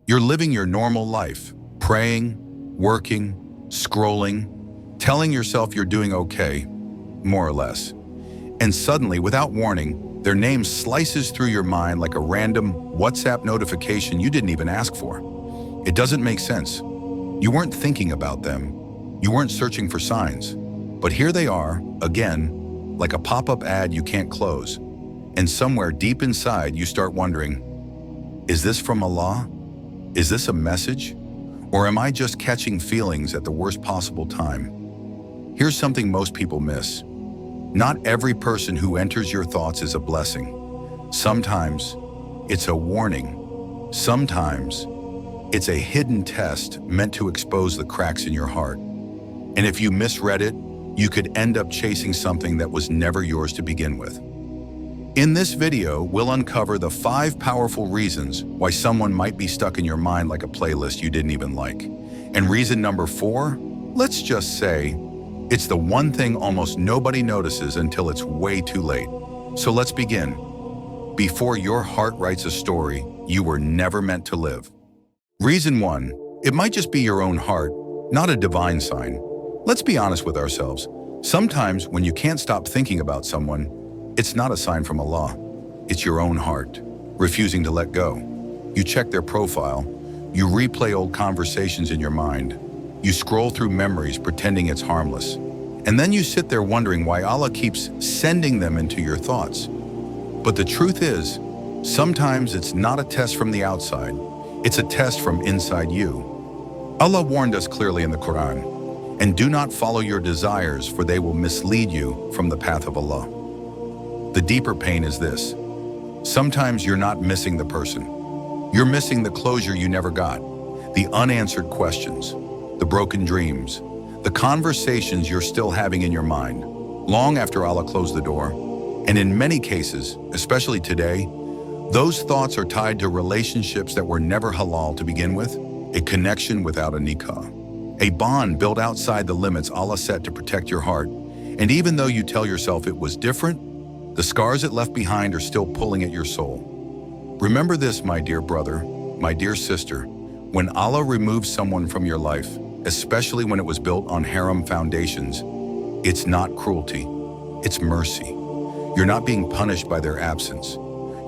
You're living your normal life, praying, working, scrolling, telling yourself you're doing okay, more or less. And suddenly, without warning, their name slices through your mind like a random WhatsApp notification you didn't even ask for. It doesn't make sense. You weren't thinking about them. You weren't searching for signs. But here they are, again, like a pop-up ad you can't close. And somewhere deep inside, you start wondering, is this from Allah? Is this a message? Or am I just catching feelings at the worst possible time? Here's something most people miss. Not every person who enters your thoughts is a blessing. Sometimes it's a warning. Sometimes it's a hidden test meant to expose the cracks in your heart. And if you misread it, you could end up chasing something that was never yours to begin with. In this video, we'll uncover the 5 powerful reasons why someone might be stuck in your mind like a playlist you didn't even like. And reason number 4, let's just say, it's the one thing almost nobody notices until it's way too late. So let's begin. Before your heart writes a story you were never meant to live. Reason 1, it might just be your own heart, not a divine sign. Let's be honest with ourselves. Sometimes when you can't stop thinking about someone, it's not a sign from Allah. It's your own heart, refusing to let go. You check their profile, you replay old conversations in your mind, you scroll through memories pretending it's harmless, and then you sit there wondering why Allah keeps sending them into your thoughts. But the truth is, sometimes it's not a test from the outside, it's a test from inside you. Allah warned us clearly in the Quran, and do not follow your desires, for they will mislead you from the path of Allah. The deeper pain is this. Sometimes you're not missing the person. You're missing the closure you never got, the unanswered questions, the broken dreams, the conversations you're still having in your mind, long after Allah closed the door. And in many cases, especially today, those thoughts are tied to relationships that were never halal to begin with, a connection without a nikah, a bond built outside the limits Allah set to protect your heart. And even though you tell yourself it was different, the scars it left behind are still pulling at your soul. Remember this, my dear brother, my dear sister, when Allah removes someone from your life, especially when it was built on haram foundations, it's not cruelty, it's mercy. You're not being punished by their absence.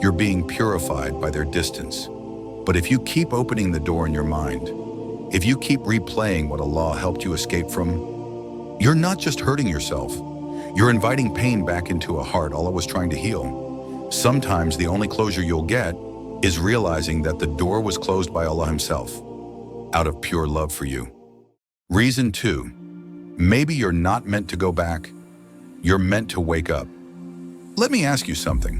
You're being purified by their distance. But if you keep opening the door in your mind, if you keep replaying what Allah helped you escape from, you're not just hurting yourself. You're inviting pain back into a heart Allah was trying to heal. Sometimes the only closure you'll get is realizing that the door was closed by Allah Himself, out of pure love for you. Reason 2, maybe you're not meant to go back. You're meant to wake up. Let me ask you something.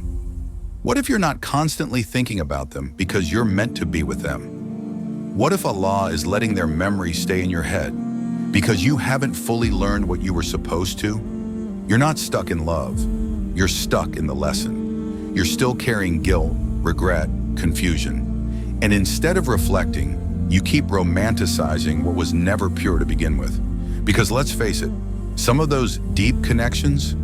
What if you're not constantly thinking about them because you're meant to be with them? What if Allah is letting their memory stay in your head because you haven't fully learned what you were supposed to? You're not stuck in love. You're stuck in the lesson. You're still carrying guilt, regret, confusion. And instead of reflecting, you keep romanticizing what was never pure to begin with. Because let's face it, some of those deep connections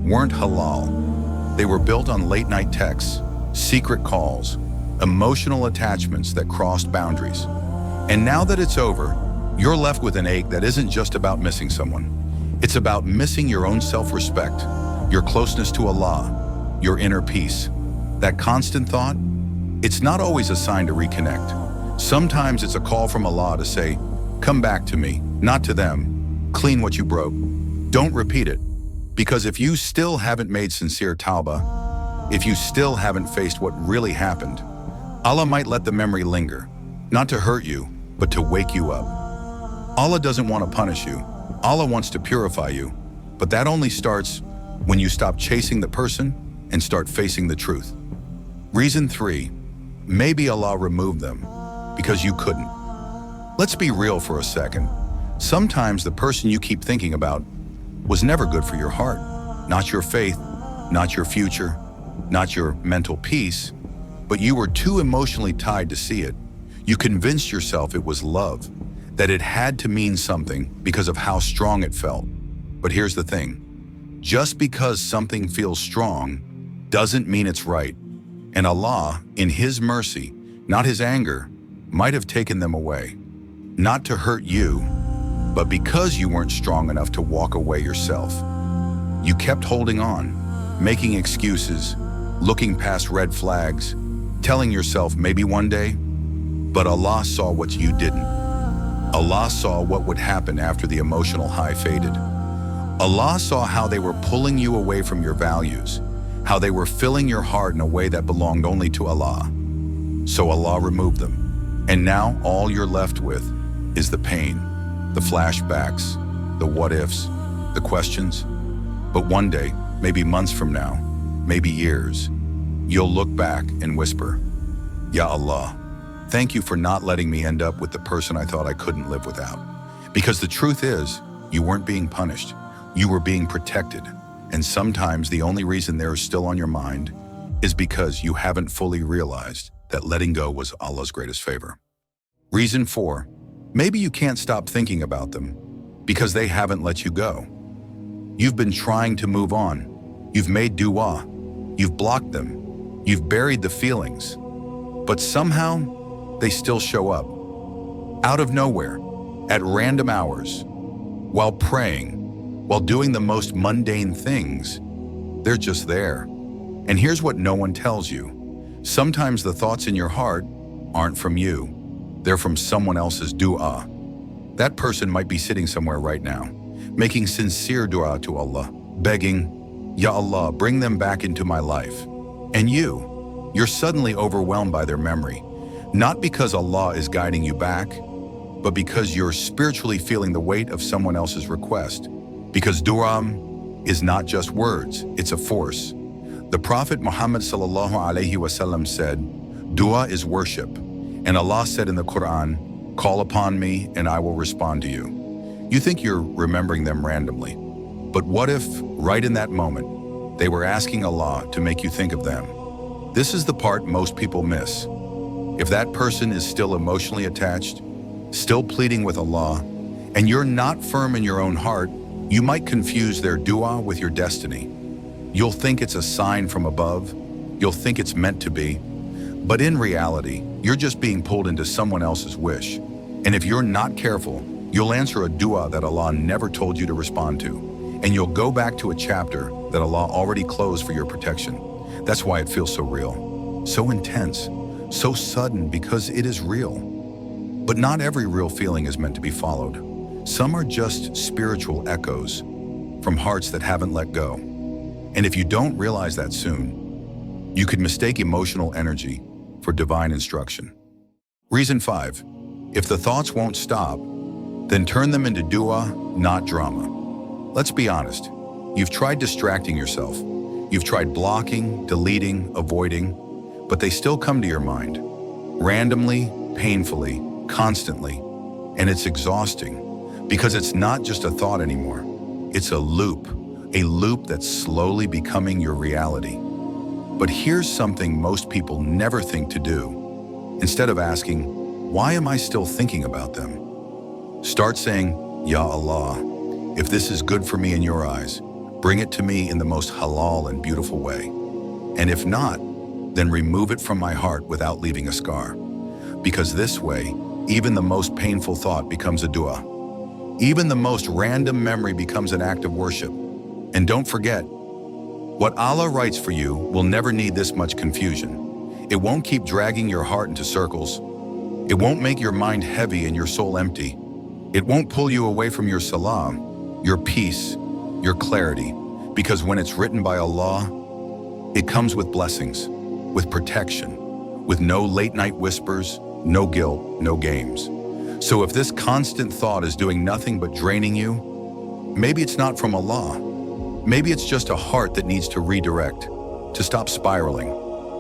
weren't halal. They were built on late-night texts, secret calls, emotional attachments that crossed boundaries. And now that it's over, you're left with an ache that isn't just about missing someone. It's about missing your own self-respect, your closeness to Allah, your inner peace. That constant thought, it's not always a sign to reconnect. Sometimes it's a call from Allah to say, come back to me, not to them. Clean what you broke. Don't repeat it. Because if you still haven't made sincere tawbah, if you still haven't faced what really happened, Allah might let the memory linger, not to hurt you, but to wake you up. Allah doesn't want to punish you. Allah wants to purify you, but that only starts when you stop chasing the person and start facing the truth. Reason 3, maybe Allah removed them because you couldn't. Let's be real for a second. Sometimes the person you keep thinking about was never good for your heart, not your faith, not your future, not your mental peace, but you were too emotionally tied to see it. You convinced yourself it was love, that it had to mean something because of how strong it felt. But here's the thing. Just because something feels strong doesn't mean it's right. And Allah, in His mercy, not His anger, might have taken them away, not to hurt you, but because you weren't strong enough to walk away yourself. You kept holding on, making excuses, looking past red flags, telling yourself maybe one day, but Allah saw what you didn't. Allah saw what would happen after the emotional high faded. Allah saw how they were pulling you away from your values, how they were filling your heart in a way that belonged only to Allah. So Allah removed them. And now all you're left with is the pain, the flashbacks, the what ifs, the questions. But one day, maybe months from now, maybe years, you'll look back and whisper, Ya Allah, thank you for not letting me end up with the person I thought I couldn't live without. Because the truth is, you weren't being punished. You were being protected. And sometimes the only reason they're still on your mind is because you haven't fully realized that letting go was Allah's greatest favor. Reason 4, maybe you can't stop thinking about them because they haven't let you go. You've been trying to move on. You've made dua. You've blocked them. You've buried the feelings. But somehow, they still show up. Out of nowhere, at random hours, while praying, while doing the most mundane things. They're just there. And here's what no one tells you. Sometimes the thoughts in your heart aren't from you. They're from someone else's dua. That person might be sitting somewhere right now, making sincere dua to Allah, begging, Ya Allah, bring them back into my life. And you're suddenly overwhelmed by their memory, not because Allah is guiding you back, but because you're spiritually feeling the weight of someone else's request. Because dua is not just words, it's a force. The Prophet Muhammad sallallahu alaihi wasallam said, dua is worship. And Allah said in the Quran, call upon me and I will respond to you. You think you're remembering them randomly. But what if, right in that moment, they were asking Allah to make you think of them? This is the part most people miss. If that person is still emotionally attached, still pleading with Allah, and you're not firm in your own heart, you might confuse their dua with your destiny. You'll think it's a sign from above. You'll think it's meant to be. But in reality, you're just being pulled into someone else's wish. And if you're not careful, you'll answer a dua that Allah never told you to respond to. And you'll go back to a chapter that Allah already closed for your protection. That's why it feels so real, so intense, so sudden, because it is real. But not every real feeling is meant to be followed. Some are just spiritual echoes from hearts that haven't let go. And if you don't realize that soon, you could mistake emotional energy for divine instruction. Reason 5, if the thoughts won't stop, then turn them into dua, not drama. Let's be honest, you've tried distracting yourself. You've tried blocking, deleting, avoiding, but they still come to your mind. Randomly, painfully, constantly. And it's exhausting. Because it's not just a thought anymore. It's a loop that's slowly becoming your reality. But here's something most people never think to do. Instead of asking, why am I still thinking about them? Start saying, Ya Allah, if this is good for me in your eyes, bring it to me in the most halal and beautiful way. And if not, then remove it from my heart without leaving a scar. Because this way, even the most painful thought becomes a dua. Even the most random memory becomes an act of worship. And don't forget, what Allah writes for you will never need this much confusion. It won't keep dragging your heart into circles. It won't make your mind heavy and your soul empty. It won't pull you away from your salah, your peace, your clarity. Because when it's written by Allah, it comes with blessings, with protection, with no late night whispers, no guilt, no games. So if this constant thought is doing nothing but draining you, maybe it's not from Allah. Maybe it's just a heart that needs to redirect, to stop spiraling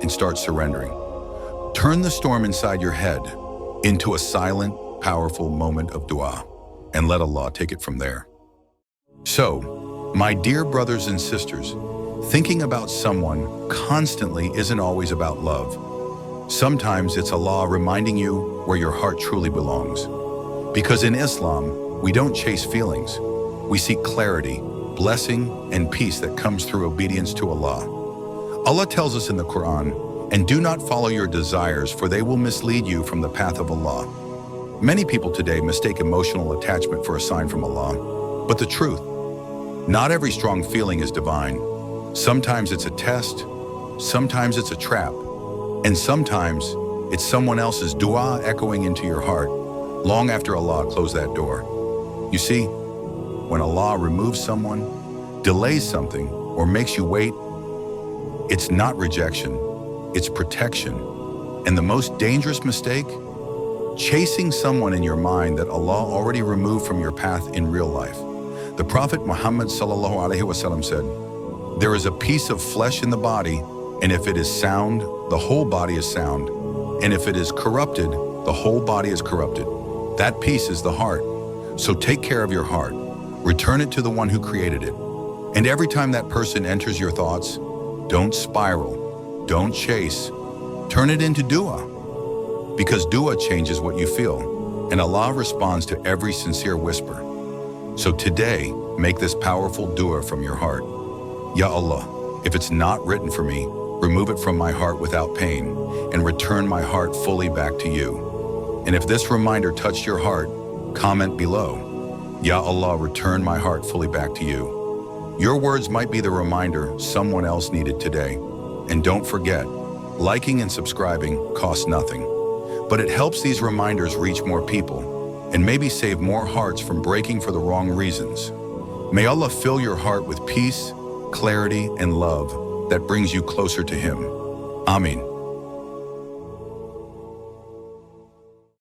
and start surrendering. Turn the storm inside your head into a silent, powerful moment of dua, and let Allah take it from there. So, my dear brothers and sisters, thinking about someone constantly isn't always about love. Sometimes it's Allah reminding you where your heart truly belongs. Because in Islam, we don't chase feelings. We seek clarity, blessing, and peace that comes through obedience to Allah. Allah tells us in the Quran, And do not follow your desires, for they will mislead you from the path of Allah. Many people today mistake emotional attachment for a sign from Allah. But the truth, not every strong feeling is divine. Sometimes it's a test, sometimes it's a trap, and sometimes it's someone else's dua echoing into your heart long after Allah closed that door. You see, when Allah removes someone, delays something, or makes you wait, it's not rejection, it's protection. And the most dangerous mistake? Chasing someone in your mind that Allah already removed from your path in real life. The Prophet Muhammad ﷺ said, "There is a piece of flesh in the body, and if it is sound, the whole body is sound. And if it is corrupted, the whole body is corrupted. That piece is the heart. So take care of your heart. Return it to the one who created it. And every time that person enters your thoughts, don't spiral, don't chase. Turn it into dua. Because dua changes what you feel, and Allah responds to every sincere whisper. So today, make this powerful dua from your heart. Ya Allah, if it's not written for me, remove it from my heart without pain, and return my heart fully back to you. And if this reminder touched your heart, comment below. Ya Allah, return my heart fully back to you. Your words might be the reminder someone else needed today. And don't forget, liking and subscribing costs nothing. But it helps these reminders reach more people and maybe save more hearts from breaking for the wrong reasons. May Allah fill your heart with peace, clarity, and love that brings you closer to Him. Ameen.